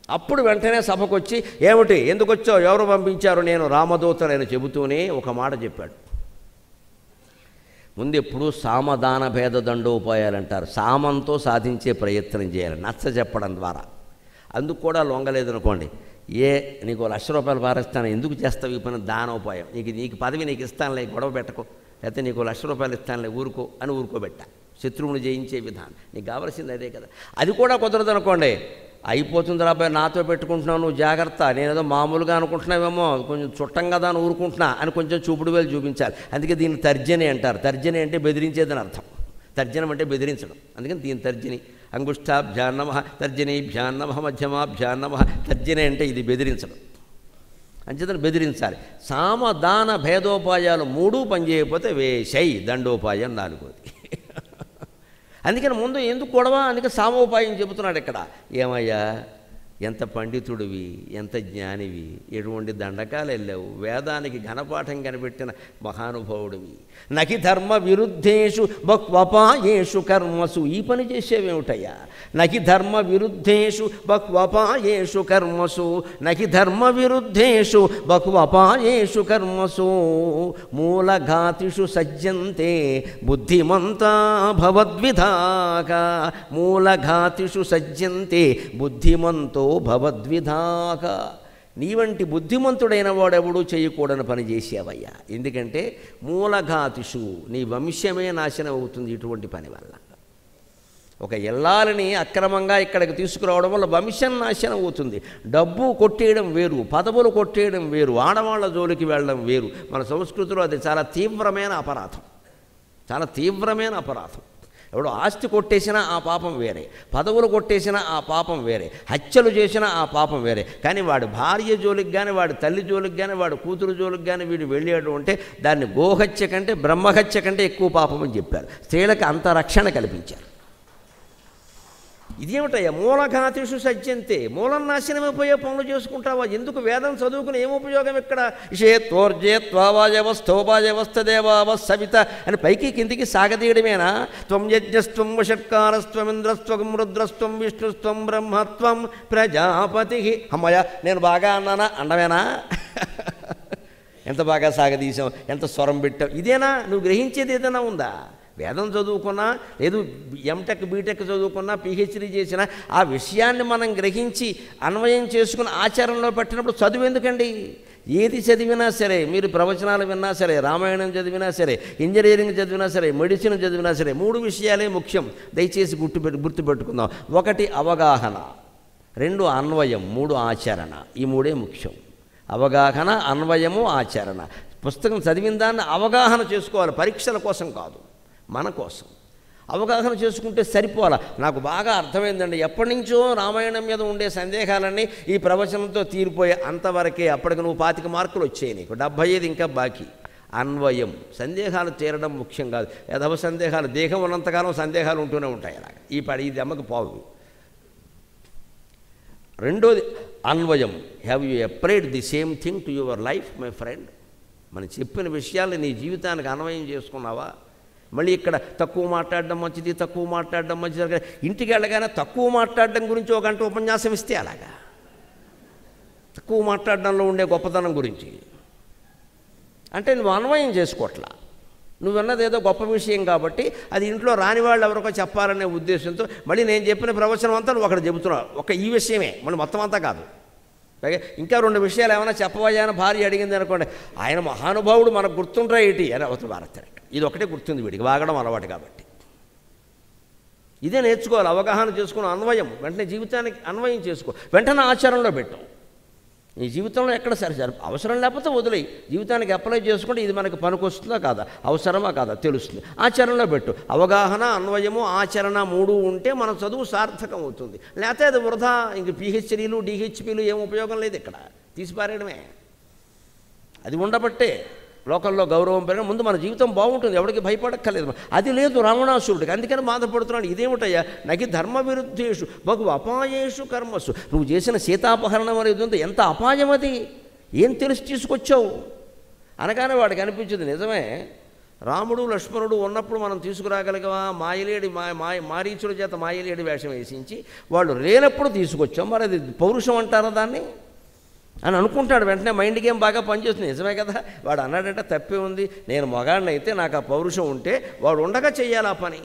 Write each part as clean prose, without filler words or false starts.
అప్పుడు వెంటనే సభకు వచ్చి ఏమిటి, ఎందుకు వచ్చావు, ఎవరు పంపించారు, నేను రామదూతనని చెబుతూనే ఒక మాట చెప్పాడు. ముందు ఎప్పుడు సామదాన భేద దండోపాయాలంటారు. సామంతో సాధించే ప్రయత్నం చేయాలి, నచ్చ చెప్పడం ద్వారా. అందుకు కూడా లొంగలేదనుకోండి, నీకు ₹1,00,000 పారేస్తాను, ఎందుకు చేస్తావు ఈ పని, దానోపాయం, నీకు పదవి నీకు ఇస్తానులే, గొడవ పెట్టకు, లేకపోతే నీకు ₹1,00,000 ఇస్తానులే, ఊరుకో అని ఊరుకోబెట్టా. శత్రువుని జయించే విధానం, నీకు కావాల్సింది అదే కదా. అది కూడా కుదరదు అనుకోండి, అయిపోతుంది రాబాయ్, నాతో పెట్టుకుంటున్నావు, నువ్వు జాగ్రత్త, నేనేదో మామూలుగా అనుకుంటున్నావేమో, కొంచెం చుట్టం కదా అని ఊరుకుంటున్నా అని కొంచెం చూపుడు వేలు చూపించాలి. అందుకే దీన్ని తర్జని అంటారు. తర్జని అంటే బెదిరించేదని అర్థం. తర్జనం అంటే బెదిరించడం, అందుకని దీని తర్జని. అంగుష్టాభ్యాన్నమ తర్జనీభ్యాన్నమ మధ్యమాభ్యాన్నమ. తర్జని అంటే ఇది బెదిరించడం, అంచేతను బెదిరించాలి. సామదాన భేదోపాయాలు 3 పనిచేయకపోతే వేషై దండోపాయం 4ది. అందుకని ముందు ఎందుకు గొడవ, అందుకే సామోపాయం చెబుతున్నాడు ఇక్కడ. ఏమయ్యా, ఎంత పండితుడివి, ఎంత జ్ఞానివి, ఎటువంటి దండకాలు వెళ్ళావు, వేదానికి ఘనపాఠం కనిపెట్టిన మహానుభావుడివి. నకి ధర్మ విరుద్ధేషు బహ్వపాయేషు కర్మసు. ఈ పని చేసేవేమిటయ్యా, నకి ధర్మ విరుద్ధేషు బహ్వపాయేషు కర్మసు, నకి ధర్మ విరుద్ధేషు బహ్వపాయేషు కర్మసు, మూలఘాతిషు సజ్జంతే బుద్ధిమంతా భవద్విధాక. మూలఘాతిషు సజ్జంతే బుద్ధిమంతో భవద్విధాక. నీ వంటి బుద్ధిమంతుడైన వాడెవడూ చేయకూడని పని చేసావయ్యా. ఎందుకంటే మూలఘాతిషు, నీ వంశమే నాశనం అవుతుంది ఇటువంటి పని వల్ల. ఒక ఇల్లాలని అక్రమంగా ఇక్కడికి తీసుకురావడం వల్ల వంశం నాశనం అవుతుంది. డబ్బు కొట్టేయడం వేరు, పదవులు కొట్టేయడం వేరు, ఆడవాళ్ల జోలికి వెళ్ళడం వేరు. మన సంస్కృతిలో అది చాలా తీవ్రమైన అపరాధం, చాలా తీవ్రమైన అపరాధం. ఎవడో ఆస్తి కొట్టేసినా ఆ పాపం వేరే, పదవులు కొట్టేసినా ఆ పాపం వేరే, హత్యలు చేసినా ఆ పాపం వేరే. కానీ వాడి భార్య జోలికి కానీ, వాడి తల్లి జోలికి కానీ, వాడి కూతురు జోలికి కానీ వీడు వెళ్ళాడు అంటే దాన్ని గోహత్య కంటే బ్రహ్మహత్య కంటే ఎక్కువ పాపం అని చెప్పారు. స్త్రీలకు అంత రక్షణ కల్పించారు. ఇదేమిటయ్యా, మూలఘాతిషు సజ్జంతే, మూలం నాశనమైపోయే పనులు చేసుకుంటావా, ఎందుకు వేదం చదువుకుని ఏం ఉపయోగం ఇక్కడ. ఇషేత్వోర్జేత్వావాయవస్థోపాయవస్థదేవావ సవిత అని పైకి కిందికి సాగదీయడమేనా. త్వం యజ్ఞస్త్వం వషట్కారస్త్వమింద్రస్త్వం రుద్రస్త్వం విష్ణుస్త్వం బ్రహ్మత్వం ప్రజాపతి. అమ్మయ్య, నేను బాగా అన్నానా, అండమేనా? ఎంత బాగా సాగదీశాం, ఎంత స్వరం పెట్టావు, ఇదేనా నువ్వు గ్రహించేది? ఏదైనా ఉందా? వేదం చదువుకున్నా, లేదు ఎంటెక్ బీటెక్ చదువుకున్నా, పిహెచ్డీ చేసినా ఆ విషయాన్ని మనం గ్రహించి అన్వయం చేసుకుని ఆచరణలో పెట్టినప్పుడు చదువు ఎందుకండి? ఏది చదివినా సరే, మీరు ప్రవచనాలు విన్నా సరే, రామాయణం చదివినా సరే, ఇంజనీరింగ్ చదివినా సరే, మెడిసిన్ చదివినా సరే, 3 విషయాలే ముఖ్యం. దయచేసి గుర్తుపెట్టుకుందాం. 1 అవగాహన, 2 అన్వయం, 3 ఆచరణ. ఈ 3 ముఖ్యం. అవగాహన, అన్వయము, ఆచరణ. పుస్తకం చదివిన దాన్ని అవగాహన చేసుకోవాలి, పరీక్షల కోసం కాదు, మన కోసం. అవగాహన చేసుకుంటే సరిపోలా. నాకు బాగా అర్థమైందండి, ఎప్పటి నుంచో రామాయణం మీద ఉండే సందేహాలన్నీ ఈ ప్రవచనంతో తీరిపోయే అంతవరకే. అప్పటికి నువ్వు 25 మార్కులు వచ్చాయి, నీకు 75 ఇంకా బాకీ. అన్వయం, సందేహాలు తీరడం ముఖ్యం కాదు. యథవ సందేహాలు, దేహం ఉన్నంతకాలం సందేహాలు ఉంటూనే ఉంటాయి. అలాగా ఈ దెమ్మకి పావు. 2ది అన్వయం. Have you applied the same thing to your life my friend? మనం చెప్పిన విషయాలు నీ జీవితానికి అన్వయం చేసుకున్నావా? మళ్ళీ ఇక్కడ తక్కువ మాట్లాడడం మంచిది, తక్కువ మాట్లాడడం మంచిది. ఇంటికి వెళ్ళగానే తక్కువ మాట్లాడడం గురించి 1 గంట ఉపన్యాసం ఇస్తే అలాగా, తక్కువ మాట్లాడడంలో ఉండే గొప్పతనం గురించి అంటే నువ్వు అన్వయం చేసుకోవట్లా. నువ్వన్నది ఏదో గొప్ప విషయం కాబట్టి అది ఇంట్లో రాని వాళ్ళు ఎవరికో చెప్పాలనే ఉద్దేశంతో మళ్ళీ నేను చెప్పిన ప్రవచనం అంతా నువ్వు అక్కడ చెబుతున్నావు. ఈ విషయమే, మళ్ళీ మొత్తం అంతా కాదు. అలాగే ఇంకా 2 విషయాలు ఏమైనా చెప్పవయ్యా అని భార్య అడిగింది అనుకోండి, ఆయన మహానుభావుడు మనకు గుర్తుంటా ఏంటి అని అవతల భారతాడు. ఇది ఒకటే గుర్తుంది వీడికి, వాగడం అలవాటు కాబట్టి. ఇదే నేర్చుకోవాలి, అవగాహన చేసుకుని అన్వయం. వెంటనే జీవితానికి అన్వయం చేసుకో, వెంటనే ఆచరణలో పెట్టు. నీ జీవితంలో ఎక్కడ సరే అవసరం లేకపోతే వదిలేయి. జీవితానికి అప్లై చేసుకుంటే ఇది మనకి పనికొస్తుందా కాదా, అవసరమా కాదా తెలుస్తుంది. ఆచరణలో పెట్టు. అవగాహన, అన్వయము, ఆచరణ 3 ఉంటే మన చదువు సార్థకం అవుతుంది. లేకపోతే అది వృధా. ఇంక పిహెచ్డీలు డిహెచ్పీలు ఏం ఉపయోగం లేదు, ఇక్కడ తీసిపారేయడమే. అది ఉండబట్టే లోకల్లో గౌరవం పెరిగిన ముందు మన జీవితం బాగుంటుంది, ఎవరికి భయపడక్కర్లేదు. అది లేదు రావణాసురుడికి, అందుకని బాధపడుతున్నాడు. ఇదేమిటయ్యా, నకి ధర్మ విరుద్ధేషు బహు అపాయేషు కర్మసు. నువ్వు చేసిన సీతాపహరణం అనేది ఉంది, ఎంత అపాయం అది, ఏం తెలిసి తీసుకొచ్చావు అనగానే వాడికి అనిపించింది, నిజమే రాముడు లక్ష్మణుడు ఉన్నప్పుడు మనం తీసుకురాగలిగవా? మాయలేడి మారీచుల చేత మాయలేడి వేషం వేసించి వాళ్ళు లేనప్పుడు తీసుకొచ్చాం. మరి అది పౌరుషం అంటారా దాన్ని అని అనుకుంటాడు. వెంటనే మైండ్కి ఏం బాగా పనిచేస్తుంది. నిజమే కదా, వాడు అన్నాడంటే తప్పే ఉంది. నేను మగాడిని అయితే నాకు ఆ పౌరుషం ఉంటే వాడు ఉండగా చెయ్యాలి ఆ పని.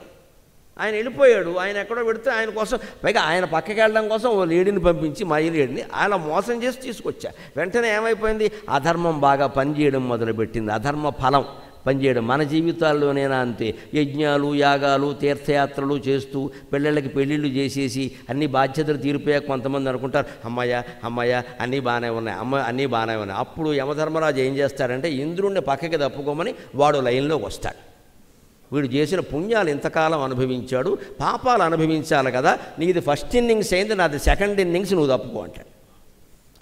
ఆయన వెళ్ళిపోయాడు. ఆయన ఎక్కడో పెడితే ఆయన కోసం, పైగా ఆయన పక్కకి వెళ్ళడం కోసం ఓ లేడీని పంపించి మాయలేడిని అలా మోసం చేసి తీసుకొచ్చా. వెంటనే ఏమైపోయింది? అధర్మం బాగా పనిచేయడం మొదలుపెట్టింది. అధర్మ ఫలం పనిచేయడం. మన జీవితాల్లోనైనా అంతే. యజ్ఞాలు, యాగాలు, తీర్థయాత్రలు చేస్తూ పిల్లలకి పెళ్ళిళ్ళు చేసేసి అన్ని బాధ్యతలు తీరిపోయాక కొంతమంది అనుకుంటారు అమ్మయ్య అన్నీ బాగానే ఉన్నాయి, అన్నీ బాగానే ఉన్నాయి. అప్పుడు యమధర్మరాజు ఏం చేస్తాడంటే ఇంద్రుణ్ణి పక్కకి తప్పుకోమని వాడు లైన్లోకి వస్తాడు. వీడు చేసిన పుణ్యాలు ఇంతకాలం అనుభవించాడు, పాపాలు అనుభవించాలి కదా, నీది ఫస్ట్ ఇన్నింగ్స్ అయింది, నాది సెకండ్ ఇన్నింగ్స్, నువ్వు తప్పుకో అంటాడు.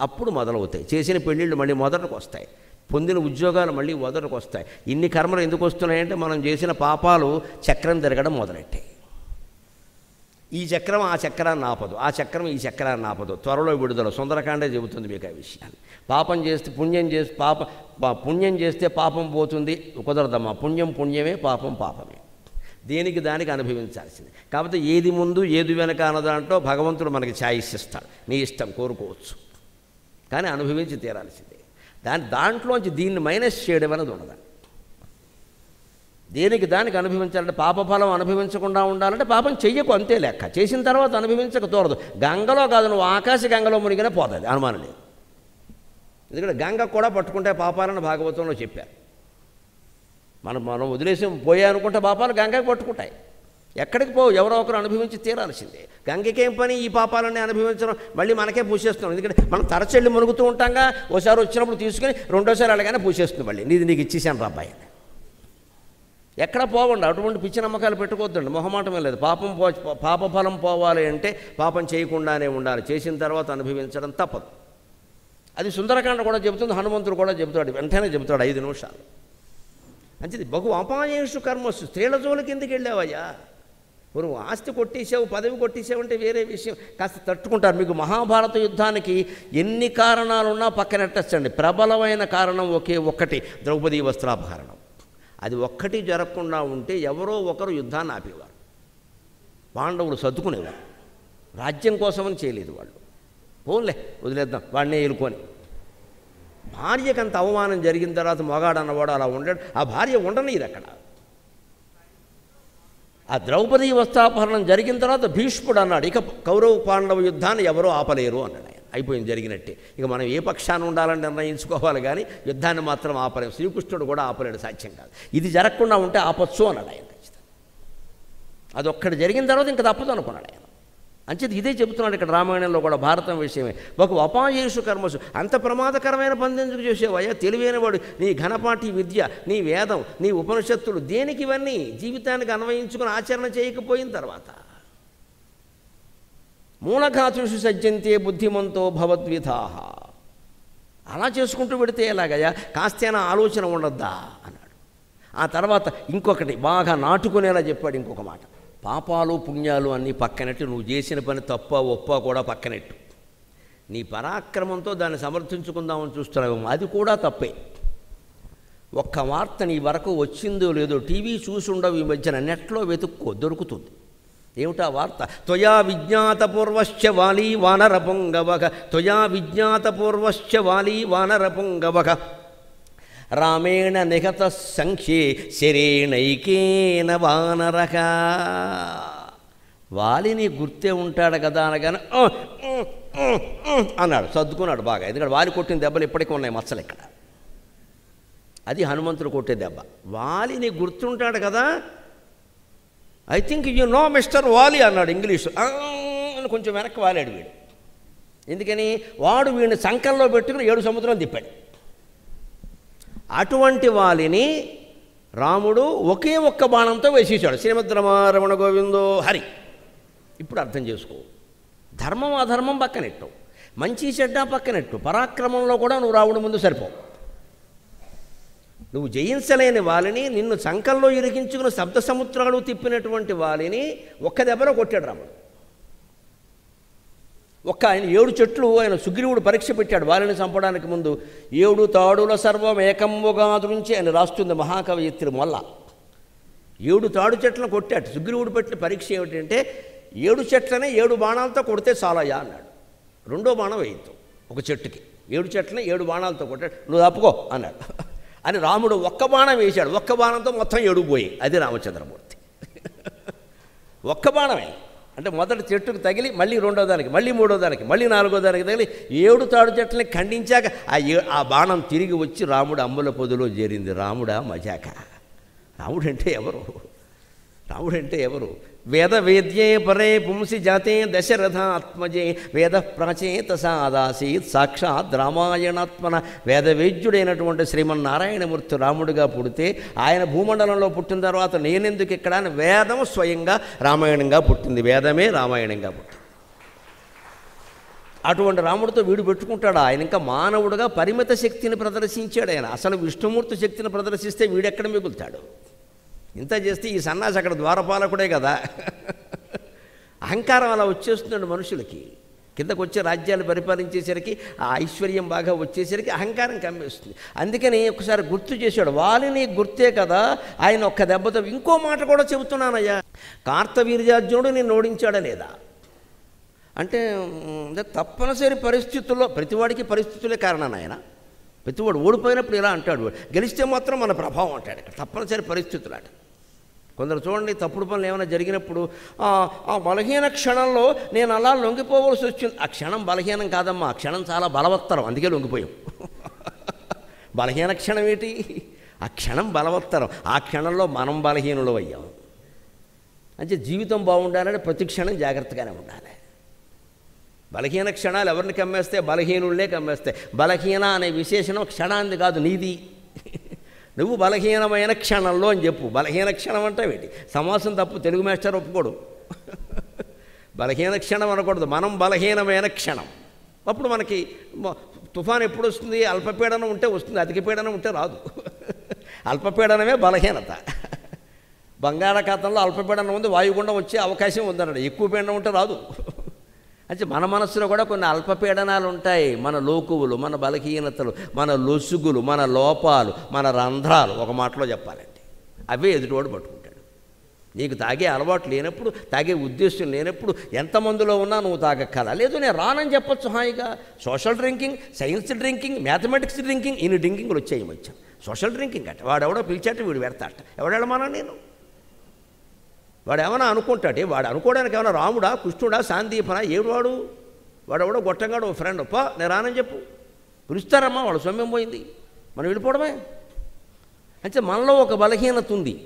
అప్పుడు మొదలవుతాయి చేసిన పెళ్ళిళ్ళు, మళ్ళీ మొదటకు వస్తాయి. పొందిన ఉద్యోగాలు మళ్ళీ మొదటకు వస్తాయి. ఇన్ని కర్మలు ఎందుకు వస్తున్నాయంటే మనం చేసిన పాపాలు చక్రం తిరగడం మొదలెట్టాయి. ఈ చక్రం ఆ చక్రాన్ని ఆపదు, ఆ చక్రం ఈ చక్రాన్ని ఆపదు. త్వరలో విడుదల. సుందరకాండే చెబుతుంది మీకు ఆ విషయాన్ని. పాపం చేస్తే పుణ్యం చేస్తే పాపం పోతుంది, కుదరదమ్మా. పుణ్యమే, పాపం పాపమే. దేనికి దానికి అనుభవించాల్సింది. కాకపోతే ఏది ముందు ఏది వెనక అన్నదాంట్లో భగవంతుడు మనకి ఛాయిస్ ఇస్తాడు. నీ ఇష్టం, కోరుకోవచ్చు, కానీ అనుభవించి తీరాల్సిందే. దాంట్లోంచి దీన్ని మైనస్ చేయడం అనేది ఉండదు. దేనికి దానికి అనుభవించాలంటే, పాపఫలం అనుభవించకుండా ఉండాలంటే పాపం చెయ్యకు, అంతే లెక్క. చేసిన తర్వాత అనుభవించక తోరదు. గంగలో కాదు, నువ్వు ఆకాశ గంగలో మునిగినా పోతుంది, అనుమానం లేదు. ఎందుకంటే గంగ కూడా పట్టుకుంటే పాపాలను భాగవతంలో చెప్పారు. మనం వదిలేసి పోయా అనుకుంటే పాపాలు గంగకి పట్టుకుంటాయి. ఎక్కడికి పోవు, ఎవరో ఒకరు అనుభవించి తీరాల్సిందే. గంగకేం పని ఈ పాపాలన్నీ అనుభవించడం, మళ్ళీ మనకే పూసేస్తున్నాం. ఎందుకంటే మనం తరచెళ్ళి మునుగుతూ ఉంటాంగా, ఓసారి వచ్చినప్పుడు తీసుకుని రెండోసారి అలాగనే పూసేస్తుంది. మళ్ళీ నీకు ఇచ్చేసాను రా అబ్బాయి. ఎక్కడ పోవండి, అటువంటి పిచ్చి నమ్మకాలు పెట్టుకోవద్దండి. మొహమాటమే లేదు. పాపఫలం పోవాలి అంటే పాపం చేయకుండానే ఉండాలి. చేసిన తర్వాత అనుభవించడం తప్పదు. అది సుందరకాండ కూడా చెబుతుంది, హనుమంతుడు కూడా చెబుతాడు. వెంటనే చెబుతాడు 5 నిమిషాలు. అంచేది బహు అపాయేషు కర్మస్సు. స్త్రీల జోలికి ఎందుకు వెళ్ళావయ్యా? నువ్వు ఆస్తి కొట్టేసావు, పదవి కొట్టేసావు అంటే వేరే విషయం, కాస్త తట్టుకుంటారు. మీకు మహాభారత యుద్ధానికి ఎన్ని కారణాలున్నా పక్కనెట్టచ్చండి. ప్రబలమైన కారణం ఒక్కటి, ద్రౌపదీ వస్త్రాపహరణం. అది ఒక్కటి జరగకుండా ఉంటే ఎవరో ఒకరు యుద్ధాన్ని ఆపేవారు. పాండవులు సర్దుకునేవారు. రాజ్యం కోసమని చేయలేదు వాళ్ళు. పోన్లే వదిలేద్దాం వాడినే ఎలుకొని. భార్యకు అంత అవమానం జరిగిన తర్వాత మొగాడు అన్నవాడు అలా ఉండడు. ఆ భార్య ఉండనీరు అక్కడ. ఆ ద్రౌపదీ వస్త్రాపహరణం జరిగిన తర్వాత భీష్ముడు అన్నాడు, ఇక కౌరవ పాండవ యుద్ధాన్ని ఎవరో ఆపలేరు అన్నాడు. ఆయన అయిపోయింది, జరిగినట్టే. ఇక మనం ఏ పక్షాన్ని ఉండాలని నిర్ణయించుకోవాలి, కానీ యుద్ధాన్ని మాత్రం ఆపలేము. శ్రీకృష్ణుడు కూడా ఆపలేడు, సాధ్యం కాదు. ఇది జరగకుండా ఉంటే ఆపచ్చు అన్నాడు ఆయన. ఖచ్చితంగా అదొక్కటి జరిగిన తర్వాత ఇంకా తప్పదు అనుకున్నాడు ఆయన. అంచేది ఇదే చెబుతున్నాడు ఇక్కడ రామాయణంలో కూడా, భారతం విషయమే. ఒక అపాయేషు కర్మసు. అంత ప్రమాదకరమైన పని ఎందుకు చేసేవయ్యా? తెలివైనవాడు. నీ ఘనపాఠి విద్య, నీ వేదం, నీ ఉపనిషత్తులు, దేనికి ఇవన్నీ? జీవితానికి అన్వయించుకుని ఆచరణ చేయకపోయిన తర్వాత. మూలఘాతుషు సజ్జంతే బుద్ధిమంతో భవద్విధాః. అలా చేసుకుంటూ పెడితే ఎలాగయ్యా? కాస్తైనా ఆలోచన ఉండద్దా అన్నాడు. ఆ తర్వాత ఇంకొకటి బాగా నాటుకునేలా చెప్పాడు. ఇంకొక మాట, పాపాలు పుణ్యాలు అన్నీ పక్కనట్టు, నువ్వు చేసిన పని తప్ప ఒప్ప కూడా పక్కనట్టు. నీ పరాక్రమంతో దాన్ని సమర్థించుకుందామని చూస్తున్నావు, అది కూడా తప్పే. ఒక్క వార్త నీ వరకు వచ్చిందో లేదో, టీవీ చూసి ఉండవు ఈ మధ్యన, నెట్లో వెతుక్కో, దొరుకుతుంది. ఏమిటా వార్త? త్వయా విజ్ఞాతపూర్వశ్చ వాలీ వానరపుంగవః, త్వయా విజ్ఞాతపూర్వశ్చ వాలీ వానరపుంగవః, రామేణ నిహత సంఖ్యే శరేణైకేన వానరః. వాలిని గుర్తే ఉంటాడు కదా అనగానే అన్నాడు, సర్దుకున్నాడు బాగా. ఎందుకంటే వాలి కొట్టిన దెబ్బలు ఇప్పటికీ ఉన్నాయి మచ్చలు ఇక్కడ. అది హనుమంతుడు కొట్టే దెబ్బ. వాలిని గుర్తుంటాడు కదా, I think you know mister వాలి అన్నాడు ఇంగ్లీషు. అని కొంచెం వెనక్కి వాలాడు వీడు. ఎందుకని? వాడు వీడిని సంకల్లో పెట్టుకుని 7 సముద్రాలు తిప్పాడు. అటువంటి వాలిని రాముడు ఒకే ఒక్క బాణంతో వేసేసాడు. శ్రీమద్రమారమణ గోవిందో హరి. ఇప్పుడు అర్థం చేసుకో. ధర్మం అధర్మం పక్కనెట్టు, మంచి చెడ్డ పక్కనెట్టు, పరాక్రమంలో కూడా నువ్వు రాముడు ముందు సరిపోవు. నువ్వు జయించలేని వాలిని, నిన్ను సంకల్లో ఇరికించుకుని సప్త సముద్రాలు తిప్పినటువంటి వాలిని ఒక్క దెబ్బలో కొట్టాడు రాముడు. ఆయన 7 చెట్లు ఆయన సుగ్రీవుడు పరీక్ష పెట్టాడు వాలిని చంపడానికి ముందు. 7 తాడుల సర్వం ఏకంబుగా దృంచి ఆయన రాస్తుంది మహాకవయిత్రి మొల్ల. 7 తాడు చెట్లను కొట్టాడు. సుగ్రీవుడు పెట్టిన పరీక్ష ఏమిటంటే 7 చెట్లనే 7 బాణాలతో కొడితే చాలయ్యా అన్నాడు. రెండో బాణం వేయద్దు ఒక చెట్టుకి. 7 చెట్లని 7 బాణాలతో కొట్టాడు. నువ్వు తప్పుకో అన్నాడు. అని రాముడు ఒక్క బాణం వేశాడు. ఒక్క బాణంతో మొత్తం 7 పోయి. అది రామచంద్రమూర్తి. ఒక్క బాణమే. అంటే మొదటి చెట్టుకు తగిలి మళ్ళీ రెండో దానికి, మళ్ళీ మూడో దానికి, మళ్ళీ నాలుగో దానికి తగిలి 7 తాడు చెట్లని ఖండించాక ఆ బాణం తిరిగి వచ్చి రాముడు అమ్ముల పొదిలో చేరింది. రాముడా మజాక. రాముడంటే ఎవరు? రాముడంటే ఎవరు? వేద వేద్యే పరే పుంసి జాతే దశరథాత్మజే వేద ప్రాచేత సాదాసీత్ సాక్షాత్ రామాయణాత్మన. వేదవేద్యుడైనటువంటి శ్రీమన్నారాయణమూర్తి రాముడిగా పుడితే ఆయన భూమండలంలో పుట్టిన తర్వాత నేనెందుకు ఇక్కడ అని వేదం స్వయంగా రామాయణంగా పుట్టింది. వేదమే రామాయణంగా పుట్టింది. అటువంటి రాముడితో వీడు పెట్టుకుంటాడు. ఆయన ఇంకా మానవుడుగా పరిమిత శక్తిని ప్రదర్శించాడు. ఆయన అసలు విష్ణుమూర్తి శక్తిని ప్రదర్శిస్తే వీడెక్కడ మిగులుతాడు? ఇంత చేస్తే ఈ సన్నాసి అక్కడ ద్వారపాలకుడే కదా. అహంకారం అలా వచ్చేస్తున్నాడు మనుషులకి. కిందకు వచ్చే రాజ్యాలు పరిపాలించేసరికి ఆ ఐశ్వర్యం బాగా వచ్చేసరికి అహంకారం కమ్మేస్తుంది. అందుకని ఒకసారి గుర్తు చేశాడు. వాలిని గుర్తే కదా ఆయన ఒక్క దెబ్బతో. ఇంకో మాట కూడా చెబుతున్నానయ్యా, కార్తవీర్యార్జునుడు నేను ఓడించాడా లేదా అంటే తప్పనిసరి పరిస్థితుల్లో, ప్రతివాడికి పరిస్థితులే కారణం. ఆయన ప్రతివాడు ఓడిపోయినప్పుడు ఇలా అంటాడు, గెలిస్తే మాత్రం మన ప్రభావం అంటాడు. ఇక్కడ తప్పనిసరి పరిస్థితులు అట. కొందరు చూడండి, తప్పుడు పనులు ఏమైనా జరిగినప్పుడు ఆ బలహీన క్షణంలో నేను అలా లొంగిపోవలసి వచ్చింది. ఆ క్షణం బలహీనం కాదమ్మా, ఆ క్షణం చాలా బలవత్తరం, అందుకే లొంగిపోయాం. బలహీన క్షణం ఏంటి? ఆ క్షణం బలవత్తరం. ఆ క్షణంలో మనం బలహీనులు అయ్యాం. అంటే జీవితం బాగుండాలంటే ప్రతి క్షణం జాగ్రత్తగానే ఉండాలి. బలహీన క్షణాలు ఎవరిని కమ్మేస్తే? బలహీనులనే కమ్మేస్తాయి. బలహీన అనే విశేషణం క్షణాన్ని కాదు, నీది. నువ్వు బలహీనమైన క్షణంలో అని చెప్పు. బలహీన క్షణం అంటే ఏంటి? సమాసం తప్పు, తెలుగు మాస్టర్ ఒప్పుకోడు. బలహీన క్షణం అనకూడదు, మనం బలహీనమైన క్షణం. అప్పుడు మనకి తుఫాన్ ఎప్పుడు వస్తుంది? అల్పపీడనం ఉంటే వస్తుంది, అధిక పీడనం ఉంటే రాదు. అల్పపీడనమే బలహీనత. బంగాళాఖాతంలో అల్పపీడనం ఉంది, వాయుగుండం వచ్చే అవకాశం ఉందన్నాడు. ఎక్కువ పీడనం ఉంటే రాదు. అంటే మన మనస్సులో కూడా కొన్ని అల్పపీడనాలు ఉంటాయి. మన లోకువులు, మన బలహీనతలు, మన లొసుగులు, మన లోపాలు, మన రంధ్రాలు, ఒక మాటలో చెప్పాలంటే అవే ఎదుటివాడు పట్టుకుంటాడు. నీకు తాగే అలవాటు లేనప్పుడు, తాగే ఉద్దేశం లేనప్పుడు, ఎంతమందిలో ఉన్నా నువ్వు తాగక్కల. లేదు నేను రానని చెప్పొచ్చు హాయిగా. Social drinking, science drinking, mathematics drinking, ఇన్ని డ్రింకింగ్లు వచ్చాయి ఈ మధ్య. సోషల్ డ్రింకింగ్ అట. వాడెవడో పిలిచాట, వీడు పెడతాట. ఎవడెళ్ళమన్నా నేను? వాడు ఏమైనా అనుకుంటాడే, వాడు అనుకోవడానికి ఏమైనా రాముడా, కృష్ణుడా, సాందీపనా? ఏడు వాడెవడో గొట్టంగాడు ఫ్రెండ్. నేను రానని చెప్పు. పిలుస్తారమ్మా, వాడు సొమ్యం పోయింది, మనం వెళ్ళిపోవడమే. అంటే మనలో ఒక బలహీనత ఉంది.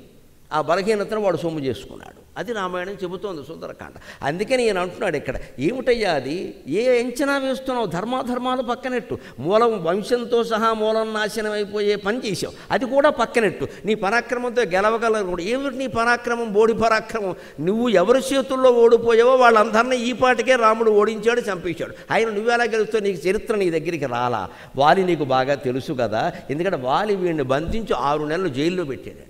ఆ బలహీనతను వాడు సొమ్ము చేసుకున్నాడు. అది రామాయణం చెబుతోంది సుందరకాండ. అందుకని ఈయన అంటున్నాడు ఇక్కడ, ఏమిటయ్యా అది? ఏ అంచనా వేస్తున్నావు? ధర్మాధర్మాలు పక్కనెట్టు. మూలం వంశంతో సహా మూలం నాశనం అయిపోయే పని చేసావు, అది కూడా పక్కనెట్టు. నీ పరాక్రమంతో గెలవగలరు. ఏమిటి నీ పరాక్రమం? బోడి పరాక్రమం. నువ్వు ఎవరి చేతుల్లో ఓడిపోయావో వాళ్ళందరినీ ఈ పాటికే రాముడు ఓడించాడు, చంపేశాడు. ఆయన నువ్వెలా గెలుస్తావు? నీకు చరిత్ర నీ దగ్గరికి రాలా. వాలి నీకు బాగా తెలుసు కదా. ఎందుకంటే వాలి వీడిని బంధించి 6 నెలలు జైల్లో పెట్టాడండి.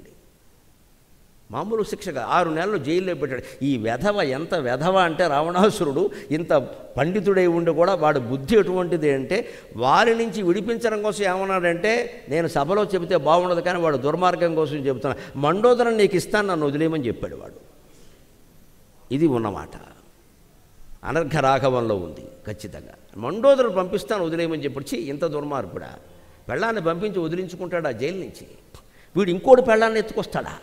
మామూలు శిక్షగా 6 నెలలు జైల్లో పెట్టాడు. ఈ వెధవ ఎంత వెధవ అంటే, రావణాసురుడు ఇంత పండితుడై ఉండి కూడా వాడు బుద్ధి ఎటువంటిది అంటే, వారి నుంచి విడిపించడం కోసం ఏమన్నాడంటే, నేను సభలో చెబితే బాగుండదు కానీ వాడు దుర్మార్గం కోసం చెబుతున్నా, మండోదరం నీకు ఇస్తాను, నన్ను వదిలేయమని చెప్పాడు వాడు. ఇది ఉన్నమాట. అనర్ఘ రాఘవంలో ఉంది ఖచ్చితంగా. మండోదరం పంపిస్తాను వదిలేయమని చెప్పొచ్చి, ఇంత దుర్మార్గుడా? పెళ్ళాన్ని పంపించి వదిలించుకుంటాడా జైలు నుంచి? వీడు ఇంకోటి పెళ్ళాన్ని ఎత్తుకొస్తాడా?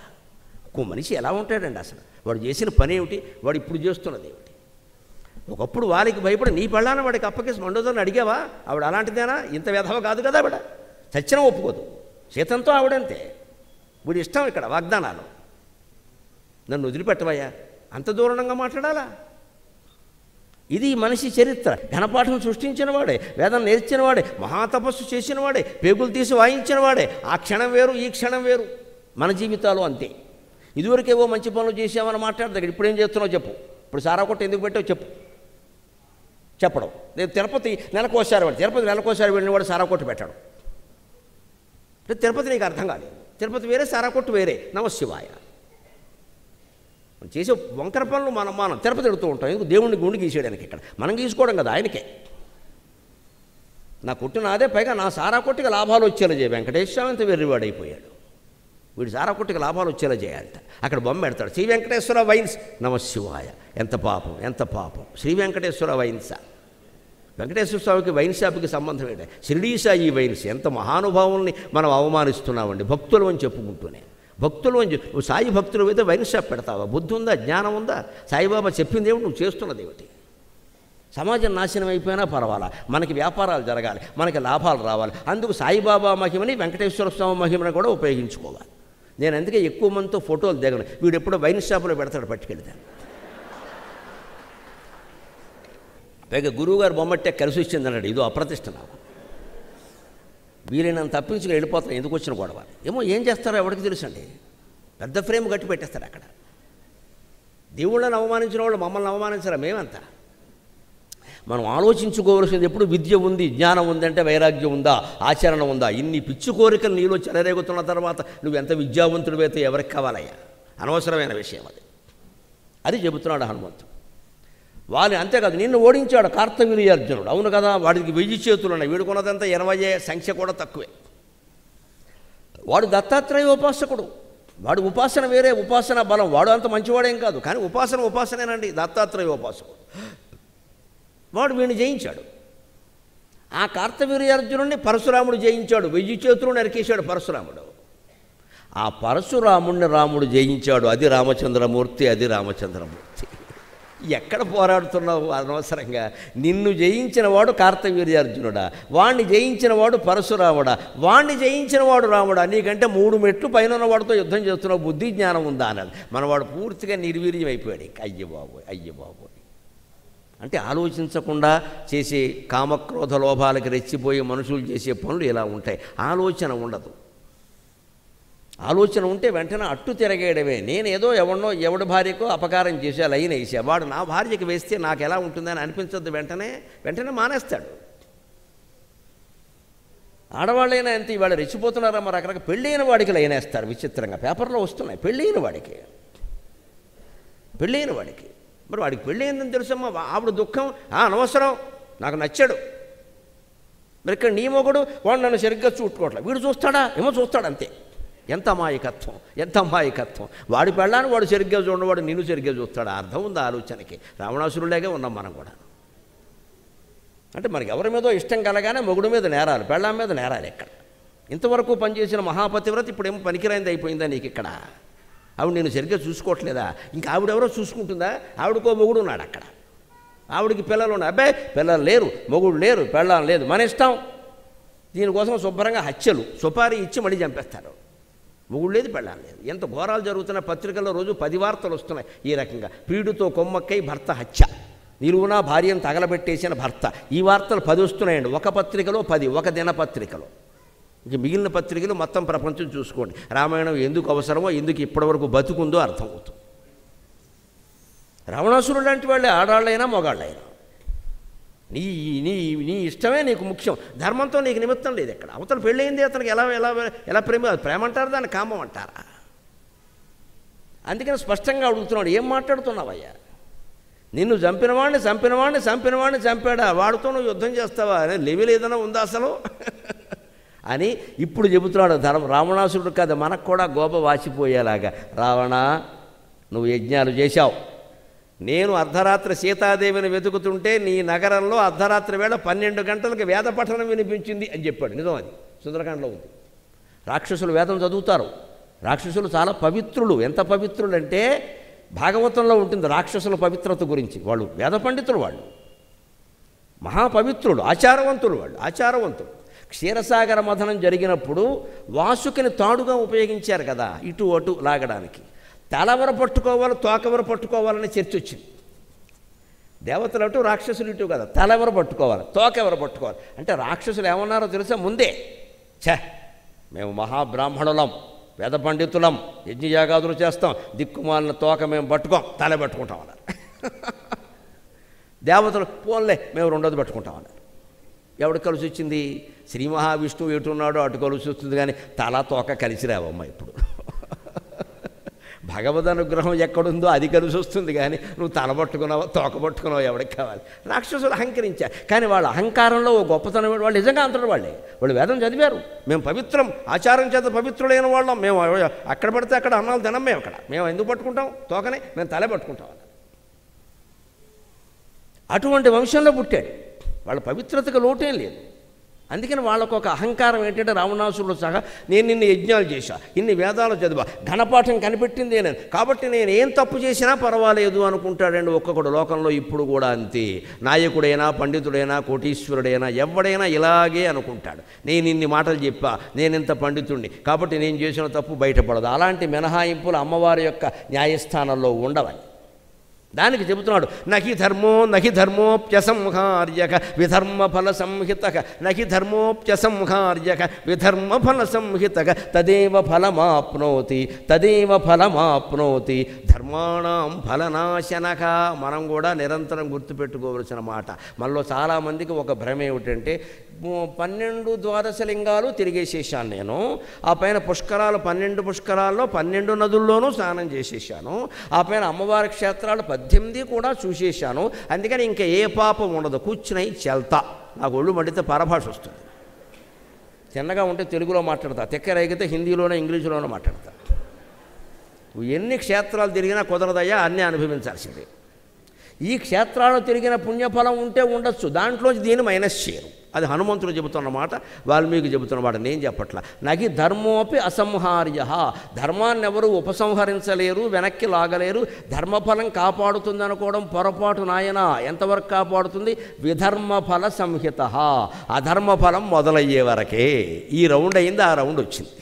ఒక్కో మనిషి ఎలా ఉంటాడండి అసలు? వాడు చేసిన పని ఏమిటి? వాడు ఇప్పుడు చేస్తున్నది ఏమిటి? ఒకప్పుడు వారికి భయపడి నీ పెళ్ళాన్ని వాడికి అప్పకేసి మండోదరిని అడిగావా? ఆవిడ అలాంటిదేనా? ఇంత వ్యధవ కాదు కదా ఆవిడ. చచ్చిన ఒప్పుకోదు. సీతంతో ఆవిడంతే. వీడి ఇష్టం ఇక్కడ వాగ్దానాలు. నన్ను వదిలిపెట్టవయ్యా, అంత దూరంగా మాట్లాడాలా? ఇది మనిషి చరిత్ర. ఘనపాఠం సృష్టించినవాడే, వేదం నేర్చినవాడే, మహాతపస్సు చేసినవాడే, పేగులు తీసి వాయించినవాడే. ఆ క్షణం వేరు, ఈ క్షణం వేరు. మన జీవితాలు అంతే. ఇదివరకేవో మంచి పనులు చేసామని మాట్లాడతాడు. ఇప్పుడు ఏం చేస్తున్నావు చెప్పు. ఇప్పుడు సారా కొట్టు ఎందుకు పెట్టావు చెప్పు. చెప్పడం లేదు. తిరుపతి నెలకోసారి వాడు, తిరుపతి నెలకోసారి వెళ్ళిన వాడు సారా కొట్టు పెట్టాడు. తిరుపతి నీకు అర్థం కాలేదు. తిరుపతి వేరే, సారా కొట్టు వేరే. నమశివాయ. చేసే వంకర పనులు మనం తిరుపతి ఎడుతూ ఉంటాం. ఎందుకు? దేవుడిని గుండు గీసేయడానికి. ఇక్కడ మనం గీసుకోవడం కదా, ఆయనకే. నా కొట్టు నాదే, పైగా నా సారా కొట్టిగా లాభాలు వచ్చేలా చేయ వెంకటేశ్వర ఇంత వెర్రివాడైపోయాడు. వీడు సారా కొట్టుకు లాభాలు వచ్చేలా చేయాలట. అక్కడ బొమ్మ పెడతాడు, శ్రీ వెంకటేశ్వర వైన్స్, నమశివాయ. ఎంత పాపం, ఎంత పాపం. శ్రీ వెంకటేశ్వర వైన్సా? వెంకటేశ్వర స్వామికి వైన్ షాప్కి సంబంధం ఏంటి? షిరిడీ సాయి వైన్స్. ఎంత మహానుభావుల్ని మనం అవమానిస్తున్నామండి భక్తులు అని చెప్పుకుంటూనే. భక్తులు అని నువ్వు సాయి భక్తులు అయితే వైన్ షాప్ పెడతావా? బుద్ధి ఉందా? జ్ఞానం ఉందా? సాయిబాబా చెప్పింది ఏమిటి, నువ్వు చేస్తున్నది ఏమిటి? సమాజం నాశనం అయిపోయినా పర్వాలా, మనకి వ్యాపారాలు జరగాలి, మనకి లాభాలు రావాలి. అందుకు సాయిబాబా మహిమని, వెంకటేశ్వర స్వామి మహిమని కూడా ఉపయోగించుకోవాలి. నేను అందుకే ఎక్కువ మందితో ఫోటోలు దిగను. వీడు ఎప్పుడో వైన్ షాపులో పెడతాడు పట్టుకెళ్తాను. పైగా గురువుగారు బొమ్మట్టే కలిసి వచ్చింది అన్నాడు, ఇదో అప్రతిష్ట. నాకు వీలైనంత తప్పించుకు వెళ్ళిపోతాను, ఎందుకు వచ్చిన గొడవ ఏమో. ఏం చేస్తారో ఎవరికి తెలుసండి. పెద్ద ఫ్రేమ్ కట్టి పెట్టేస్తారు అక్కడ. దేవుళ్ళని అవమానించిన వాళ్ళు మమ్మల్ని అవమానించరా? మేమంతా మనం ఆలోచించుకోవలసింది ఎప్పుడు విద్య ఉంది, జ్ఞానం ఉందంటే వైరాగ్యం ఉందా, ఆచరణ ఉందా? ఇన్ని పిచ్చి కోరికలు నీలో చెలరేగుతున్న తర్వాత నువ్వు ఎంత విద్యావంతుడివైతే ఎవరికి కావాలయ్యా? అనవసరమైన విషయం అది. అది చెబుతున్నాడు హనుమంతుడు. వాళ్ళు అంతేకాదు, నిన్ను ఓడించాడు కార్తవీర్యార్జునుడు. అవును కదా, వాడికి 1000 చేతులు ఉన్నాయి, వీడుకున్నదంతా 20, సంఖ్య కూడా తక్కువే. వాడు దత్తాత్రేయ ఉపాసకుడు. వాడు ఉపాసన వేరే, ఉపాసన బలం. వాడు అంత మంచివాడేం కాదు, కానీ ఉపాసనేనండి. దత్తాత్రేయ ఉపాసకుడు. వాడు వీడిని జయించాడు. ఆ కార్తవీర్యార్జునుడిని పరశురాముడు జయించాడు. 1000 చేతులు నరికేశాడు పరశురాముడు. ఆ పరశురాముడిని రాముడు జయించాడు. అది రామచంద్రమూర్తి, అది రామచంద్రమూర్తి. ఎక్కడ పోరాడుతున్నావు అనవసరంగా? నిన్ను జయించిన వాడు కార్తవీర్యార్జునుడా, వాణ్ణి జయించిన వాడు పరశురాముడా, వాణ్ణి జయించిన వాడు రాముడా? నీకంటే 3 మెట్లు పైన వాడితో యుద్ధం చేస్తున్నావు, బుద్ధి జ్ఞానం ఉందా అన్నది. మనవాడు పూర్తిగా నిర్వీర్యం అయిపోయాడు. అయ్య బాబోయ్. అంటే ఆలోచించకుండా చేసే కామక్రోధ లోభాలకి రెచ్చిపోయి మనుషులు చేసే పనులు ఇలా ఉంటాయి. ఆలోచన ఉండదు. ఆలోచన ఉంటే వెంటనే అట్టు తిరగేయడమే. నేను ఏదో ఎవడి భార్యకో అపకారం చేసా, లైన్ వేసా, వాడు నా భార్యకి వేస్తే నాకు ఎలా ఉంటుందని అనిపించద్దు. వెంటనే మానేస్తాడు. ఆడవాళ్ళైనా అంతే. ఇవాళ రెచ్చిపోతున్నారా? మరి అక్కడికి పెళ్ళైన వాడికి లైన్ వేస్తారు. విచిత్రంగా పేపర్లో వస్తున్నాయి. పెళ్ళైన వాడికి మరి వాడికి పెళ్ళయిందని తెలుసమ్మా. ఆవిడ దుఃఖం అనవసరం, నాకు నచ్చాడు. మరి ఇక్కడ నీ మొగుడు వాడు నన్ను సరిగ్గా చూట్టుకోవట్లేదు, వీడు చూస్తాడా? ఏమో చూస్తాడు అంతే. ఎంత అమాయకత్వం. వాడి పెళ్ళాన్ని వాడు సరిగ్గా చూడవాడు నిన్ను సరిగ్గా చూస్తాడు. అర్థం ఉంది ఆలోచనకి. రావణాసురులాగే ఉన్నాం మనం కూడా. అంటే మనకి ఎవరి మీదో ఇష్టం కలగానే మొగుడు మీద నేరాలు, పెళ్ళాం మీద నేరాలు. ఎక్కడ ఇంతవరకు పనిచేసిన మహాపతివ్రత ఇప్పుడేమో పనికిరైంది అయిపోయిందా నీకు? ఇక్కడ ఆవిడ నేను సరిగ్గా చూసుకోవట్లేదా? ఇంకా ఆవిడెవరో చూసుకుంటుందా? ఆవిడకో మొగుడు ఉన్నాడు అక్కడ. ఆవిడకి పిల్లలు ఉన్నాయి. అబ్బాయి పిల్లలు లేరు, మొగుడు లేరు, పెళ్ళాం లేదు, మన ఇష్టం. దీనికోసం శుభ్రంగా హత్యలు, సుపారీ ఇచ్చి మళ్ళీ చంపేస్తారు. మొగుడు లేదు, పెళ్ళాం లేదు. ఎంత ఘోరాలు జరుగుతున్నాయి. పత్రికల్లో రోజు 10 వార్తలు వస్తున్నాయి ఈ రకంగా. ప్రియుడితో కొమ్మక్కై భర్త హత్య, నిలువునా భార్యను తగలబెట్టేసిన భర్త. ఈ వార్తలు 10 వస్తున్నాయండి. ఒక పత్రికలో 10, ఒక దినపత్రికలో. ఇంక మిగిలిన పత్రికలు మొత్తం ప్రపంచం చూసుకోండి. రామాయణం ఎందుకు అవసరమో, ఎందుకు ఇప్పటివరకు బతుకుందో అర్థమవుతుంది. రావణాసురుడు లాంటి వాళ్ళే ఆడాళ్ళైనా మొగాళ్ళైనా. నీ నీ నీ ఇష్టమే నీకు ముఖ్యం. ధర్మంతో నీకు నిమిత్తం లేదు. ఎక్కడ అవతల పెళ్ళయింది అతనికి ఎలా ప్రేమ అంటారు, దాన్ని కామం అంటారా? అందుకని స్పష్టంగా అడుగుతున్నాడు, ఏం మాట్లాడుతున్నావయ్యా? నిన్ను చంపినవాడిని చంపాడా? వాడితో నువ్వు యుద్ధం చేస్తావా? లెవెల్ ఏదైనా ఉందా అసలు అని ఇప్పుడు చెబుతున్నాడు. రావణాసురుడు కాదు, మనకు కూడా గోప వాచిపోయేలాగా. రావణ, నువ్వు యజ్ఞాలు చేశావు. నేను అర్ధరాత్రి సీతాదేవిని వెతుకుతుంటే నీ నగరంలో అర్ధరాత్రి వేళ 12 గంటలకు వేద పఠనం వినిపించింది అని చెప్పాడు. నిజం, అది సుందరకాండలో ఉంది. రాక్షసులు వేదం చదువుతారు. రాక్షసులు చాలా పవిత్రులు. ఎంత పవిత్రులు అంటే భాగవతంలో ఉంటుంది రాక్షసుల పవిత్రత గురించి. వాళ్ళు వేద పండితులు, వాళ్ళు మహాపవిత్రులు, ఆచారవంతులు. క్షీరసాగర మథనం జరిగినప్పుడు వాసుకిని తాడుగా ఉపయోగించారు కదా, ఇటు అటు లాగడానికి. తలవర పట్టుకోవాలి, తోకవర పట్టుకోవాలని చర్చ వచ్చింది. దేవతలు అటు, రాక్షసులు ఇటు కదా. తలవర పట్టుకోవాలి, తోకెవర పట్టుకోవాలి అంటే రాక్షసులు ఏమన్నారో తెలుసా? ముందే మేము మహాబ్రాహ్మణులం, వేద పండితులం, యజ్ఞయాగాదులు చేస్తాం, దిక్కుమాలిన తోక మేము పట్టుకోం, తల పట్టుకుంటాం అన్నారు. దేవతలు పోన్లే మేము 2వది పట్టుకుంటాం అన్నారు. ఎవడు కలిసి వచ్చింది? శ్రీ మహావిష్ణువు ఎటున్నాడో అటు కలిసి వస్తుంది, కానీ తల తోక కలిసి రావమ్మ ఇప్పుడు. భగవద్ అనుగ్రహం ఎక్కడుందో అది కలిసి వస్తుంది, కానీ నువ్వు తలబట్టుకున్నావో తోకబట్టుకున్నావో ఎవరికి కావాలి. రాక్షసులు అహంకరించారు, కానీ వాళ్ళ అహంకారంలో ఓ గొప్పతనం. వాళ్ళు నిజంగా అంతటి వాళ్ళే, వాళ్ళు వేదం చదివారు. మేము పవిత్రం, ఆచారం చేత పవిత్రులైన వాళ్ళం, మేము అక్కడ పడితే అక్కడ అన్నాలు తినం, మేము ఎందుకు పట్టుకుంటాం తోకనే, మేము తలే పట్టుకుంటాం. అటువంటి వంశంలో పుట్టాడు. వాళ్ళ పవిత్రతకు లోటేం లేదు. అందుకని వాళ్ళకు ఒక అహంకారం ఏంటంటే రావణాసురుడు సహా నేను ఇన్ని యజ్ఞాలు చేశా, ఇన్ని వేదాలు చదివా, ఘనపాఠం కనిపెట్టిందే నేను, కాబట్టి నేను ఏం తప్పు చేసినా పర్వాలేదు అనుకుంటాడండి ఒక్కొక్కడు. లోకంలో ఇప్పుడు కూడా అంతే. నాయకుడైనా, పండితుడైనా, కోటీశ్వరుడైనా ఎవడైనా ఇలాగే అనుకుంటాడు. నేను ఇన్ని మాటలు చెప్పా, నేను ఇంత పండితుడిని, కాబట్టి నేను చేసిన తప్పు బయటపడదు. అలాంటి మినహాయింపులు అమ్మవారి యొక్క న్యాయస్థానంలో ఉండవని దానికి చెబుతున్నాడు. నహి ధర్మోప్యసంహార్యక విధర్మఫల సంహితక, నహి ధర్మోప్యసంహార్యక విధర్మఫల సంహితక తదేవ ఫలమాప్నోతి ధర్మాణం ఫలనాశనక. మనం కూడా నిరంతరం గుర్తుపెట్టుకోవలసిన మాట. మనలో చాలామందికి ఒక భ్రమ ఏమిటంటే 12 ద్వాదశ లింగాలు తిరిగేసేసాను నేను, ఆ పైన పుష్కరాలు 12 పుష్కరాల్లో 12 నదుల్లోనూ స్నానం చేసేసాను, ఆ పైన అమ్మవారి క్షేత్రాలు 18 కూడా చూసేశాను, అందుకని ఇంకా ఏ పాపం ఉండదు, కూర్చుని చెల్తా. నాకు ఒళ్ళు మండితే పరభాష వస్తుంది. చిన్నగా ఉంటే తెలుగులో మాట్లాడతా, తెక్కరైగితే హిందీలోనే ఇంగ్లీషులోనే మాట్లాడతా. ఎన్ని క్షేత్రాలు తిరిగినా కుదరదయ్యా, అన్నీ అనుభవించాల్సిందే. ఈ క్షేత్రాలను తిరిగిన పుణ్యఫలం ఉంటే ఉండొచ్చు, దాంట్లోంచి దీన్ని మైనస్ చేయరు. అది హనుమంతుడు చెబుతున్నమాట, వాల్మీకి చెబుతున్నమాట, నేను చెప్పట్ల. నగి ధర్మోపి అసంహార్య, ధర్మాన్ని ఎవరు ఉపసంహరించలేరు, వెనక్కి లాగలేరు. ధర్మఫలం కాపాడుతుంది అనుకోవడం పొరపాటు నాయన. ఎంతవరకు కాపాడుతుంది? విధర్మఫల సంహిత. అధర్మఫలం మొదలయ్యే వరకే. ఈ రౌండ్ అయింది, ఆ రౌండ్ వచ్చింది.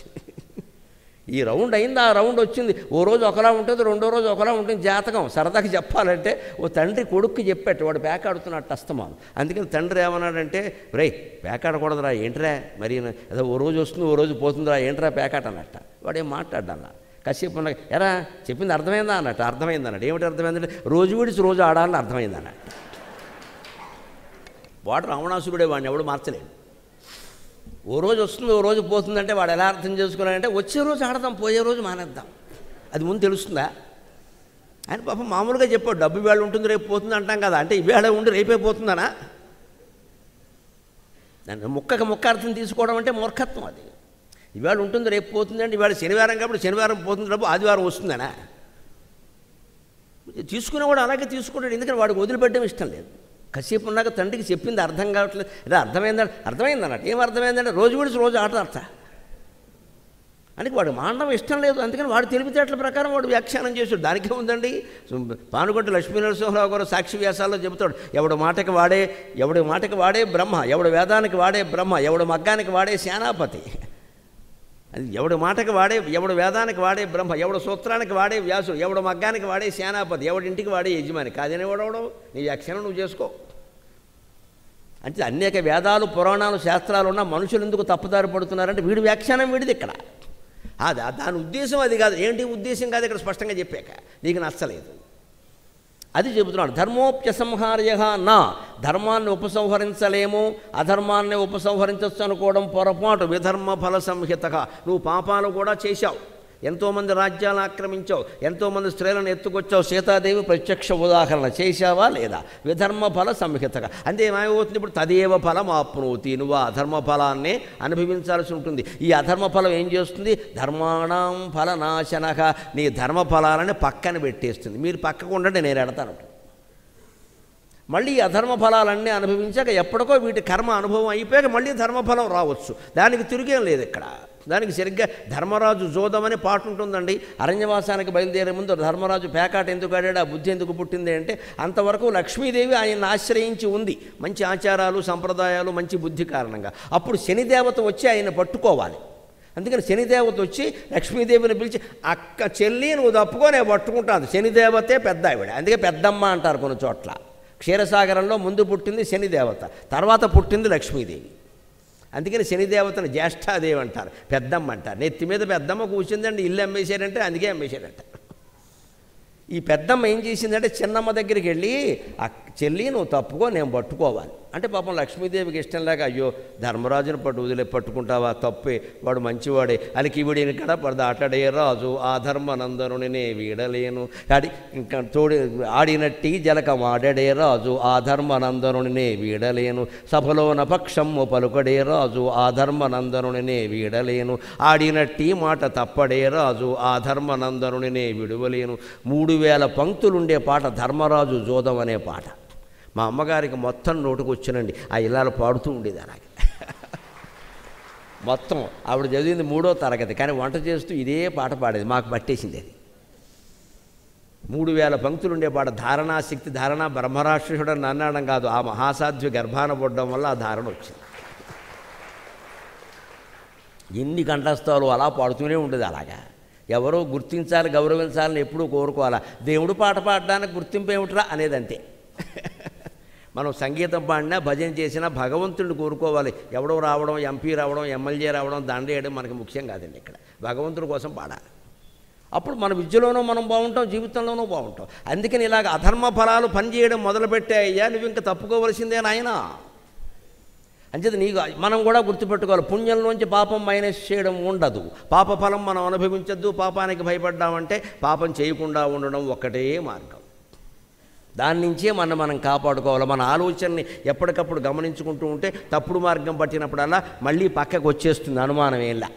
ఈ రౌండ్ అయింది, ఆ రౌండ్ వచ్చింది. ఓ రోజు ఒకలా ఉంటుంది, రెండో రోజు ఒకలా ఉంటుంది. జాతకం సరదాకి చెప్పాలంటే ఓ తండ్రి కొడుక్కి చెప్పాడు, వాడు పేకాడుతున్నాడు అస్తమానం. అందుకని తండ్రి ఏమన్నాడంటే, రే పేకాడకూడదురా, ఏంట్రా మరి అదే ఓ రోజు వస్తుంది ఓ రోజు పోతుందిరా, ఏంట్రా పేకాట అన్నట్ట. వాడు ఏం మాట్లాడ్డాల కాసేపు ఉన్న ఎరా చెప్పింది అర్థమైందా అన్నట్టు. అర్థమైంది అన్నట్టు. ఏమిటి అర్థమైందంటే రోజు విడిచి రోజు ఆడాలని అర్థమైంది అన్నట్టు. వాడు రావణాసురుడే, వాడిని ఎవడు మార్చలేడు. ఓ రోజు వస్తుంది ఓ రోజు పోతుందంటే వాడు ఎలా అర్థం చేసుకున్నాడంటే వచ్చే రోజు ఆడదాం, పోయే రోజు మానేద్దాం. అది ముందు తెలుస్తుందా? ఆయన పాపం మామూలుగా చెప్పాడు, డబ్బు వేళ ఉంటుంది రేపు పోతుంది అంటాం కదా, అంటే ఇవేళ ఉండి రేపే పోతుందనా? దాన్ని ముక్క అర్థం తీసుకోవడం అంటే మూర్ఖత్వం. అది ఇవాళ ఉంటుంది రేపు పోతుంది అంటే ఇవాళ శనివారం కాబట్టి శనివారం పోతుంది, రేపు ఆదివారం వస్తుందనా? తీసుకునేవాడు అలాగే తీసుకుంటాడు, ఎందుకంటే వాడికి వదిలిపెట్టడం ఇష్టం లేదు. కాసేపు ఉన్నాక తండ్రికి చెప్పింది అర్థం కావట్లేదు. అదే అర్థమైందన్నట్టు. ఏం అర్థమైందంటే రోజు విడిచి రోజు ఆడతా అని వాడు మానడం ఇష్టం లేదు. అందుకని వాడు తెలివితేటల ప్రకారం వాడు వ్యాఖ్యానం చేశాడు. దానికే ఉందండి. పానుగొట్టు లక్ష్మీనరసింహరావు గారు సాక్షి వ్యాసాల్లో చెబుతాడు, ఎవడి మాటకి వాడే బ్రహ్మ, ఎవడి వేదానికి వాడే బ్రహ్మ, ఎవడి మగ్గానికి వాడే సేనాపతి. అది ఎవడి మాటకి వాడే, ఎవడు వేదానికి వాడే బ్రహ్మ, ఎవడు సూత్రానికి వాడే వ్యాసుడు, ఎవడు మగ్గానికి వాడే సేనాపతి, ఎవడింటికి వాడే యజమాని. కాదనేవాడవడం నీ వ్యాఖ్యానం నువ్వు చేసుకో. అంటే అనేక వేదాలు పురాణాలు శాస్త్రాలు ఉన్న మనుషులు ఎందుకు తప్పుదారి పడుతున్నారంటే వీడి వ్యాఖ్యానం వీడిది. ఇక్కడ దాని ఉద్దేశం అది కాదు. ఏంటి ఉద్దేశం కాదు ఇక్కడ స్పష్టంగా చెప్పాక నీకు నచ్చలేదు. అది చెబుతున్నాడు. ధర్మోప్యసంహార్య నా, ధర్మాన్ని ఉపసంహరించలేము, అధర్మాన్ని ఉపసంహరించవచ్చు అనుకోవడం పొరపాటు. విధర్మ ఫల సంహితగా నువ్వు పాపాలు కూడా చేశావు. ఎంతోమంది రాజ్యాలను ఆక్రమించావు, ఎంతోమంది స్త్రీలను ఎత్తుకొచ్చావు. సీతాదేవి ప్రత్యక్ష ఉదాహరణ. చేశావా లేదా? విధర్మ ఫల సంహితగా. అంటే ఏమవుతుంది ఇప్పుడు? తదేవ ఫలం ఆప్నోతి. నువ్వు ఆ అధర్మ ఫలాన్నే అనుభవించాల్సి ఉంటుంది. ఈ అధర్మ ఫలం ఏం చేస్తుంది? ధర్మాణం ఫలనాశనక. నీ ధర్మ ఫలాలని పక్కన పెట్టేస్తుంది. మీరు పక్కకు ఉండండి, నేను ఎడతాను. మళ్ళీ ఈ అధర్మ ఫలాలన్నీ అనుభవించాక ఎప్పటికో వీటి కర్మ అనుభవం అయిపోయాక మళ్ళీ ధర్మఫలం రావచ్చు. దానికి తిరిగేం లేదు ఇక్కడ. దానికి సరిగ్గా ధర్మరాజు జోదం అనే పాట ఉంటుందండి. అరణ్యవాసానికి బయలుదేరే ముందు ధర్మరాజు పేకాట ఎందుకు ఆడాడు, ఆ బుద్ధి ఎందుకు పుట్టింది అంటే అంతవరకు లక్ష్మీదేవి ఆయన్ని ఆశ్రయించి ఉంది. మంచి ఆచారాలు సంప్రదాయాలు మంచి బుద్ధి కారణంగా. అప్పుడు శనిదేవత వచ్చి ఆయన పట్టుకోవాలి. అందుకని శనిదేవత వచ్చి లక్ష్మీదేవిని పిలిచి, అక్క చెల్లి నువ్వు తప్పుకో, నేను పట్టుకుంటాను. శనిదేవతే పెద్ద ఆవిడ, అందుకే పెద్దమ్మ అంటారు కొన్ని చోట్ల. క్షీరసాగరంలో ముందు పుట్టింది శనిదేవత, తర్వాత పుట్టింది లక్ష్మీదేవి. అందుకని శనిదేవతను జ్యేష్ఠాదేవి అంటారు, పెద్దమ్మ అంటారు. నెత్తి మీద పెద్దమ్మ కూర్చుందండి, ఇల్లు అమ్మేశారంటే అందుకే అమ్మేశారంట. ఈ పెద్దమ్మ ఏం చేసిందంటే చిన్నమ్మ దగ్గరికి వెళ్ళి, ఆ చెల్లి నువ్వు తప్పుకో, నేను పట్టుకోవాలి అంటే పాపం లక్ష్మీదేవికి ఇష్టం లేక, అయ్యో ధర్మరాజుని పట్టుకుంటావా, తప్పే, వాడు మంచివాడే, అలికివిడిని కడ పడదాటడే రాజు ఆధర్మనందనుని వీడలేను, ఇంకా ఆడినట్టి జలకమాడడే రాజు ఆధర్మనందనుని వీడలేను, సభలోన పక్షము పలుకడే రాజు ఆధర్మనందనుని వీడలేను, ఆడినట్టి మాట తప్పడే రాజు ఆధర్మనందనుని విడువలేను. 3000 పంక్తులుండే పాట ధర్మరాజు జోదం అనే పాట. మా అమ్మగారికి మొత్తం నోటుకు వచ్చినండి, ఆ ఇళ్ళలో పాడుతూ ఉండేది అలాగే. మొత్తం ఆవిడ చదివింది 3వ తరగతి, కానీ వంట చేస్తూ ఇదే పాట పాడేది, మాకు పట్టేసింది అది. 3000 పంక్తులుండే పాట. ధారణాశక్తి, ధారణ బ్రహ్మరాక్షసుడని అన్నాడం కాదు, ఆ మహాసాధ్వి గర్భాన పడడం వల్ల ఆ ధారణ వచ్చింది. ఎన్ని కంఠస్థాలు అలా పాడుతూనే ఉండేది అలాగా. ఎవరో గుర్తించాలి, గౌరవించాలని ఎప్పుడూ కోరుకోవాలా. దేవుడు పాట పాడడానికి గుర్తింపు ఏమిట్రా అనేది అంతే. మనం సంగీతం పాడినా భజన చేసినా భగవంతుడిని కోరుకోవాలి. ఎవడో రావడం, ఎంపీ రావడం, ఎమ్మెల్యే రావడం, దండేయడం మనకి ముఖ్యం కాదండి. ఇక్కడ భగవంతుడి కోసం పాడాలి. అప్పుడు మన విద్యలోనూ మనం బాగుంటాం, జీవితంలోనూ బాగుంటాం. అందుకని ఇలాగ అధర్మ ఫలాలు పనిచేయడం మొదలుపెట్టాయ్యా, నువ్వు ఇంకా తప్పుకోవలసిందే నాయన. అంచేది నీకు మనం కూడా గుర్తుపెట్టుకోవాలి, పుణ్యంలోంచి పాపం మైనస్ చేయడం ఉండదు. పాప ఫలం మనం అనుభవించద్దు. పాపానికి భయపడ్డామంటే పాపం చేయకుండా ఉండడం ఒక్కటే మార్గం. దాని నుంచే మనం కాపాడుకోవాలి. మన ఆలోచనని ఎప్పటికప్పుడు గమనించుకుంటూ ఉంటే తప్పుడు మార్గం పట్టినప్పుడల్లా మళ్ళీ పక్కకు వచ్చేస్తుంది, అనుమానం ఏంలా.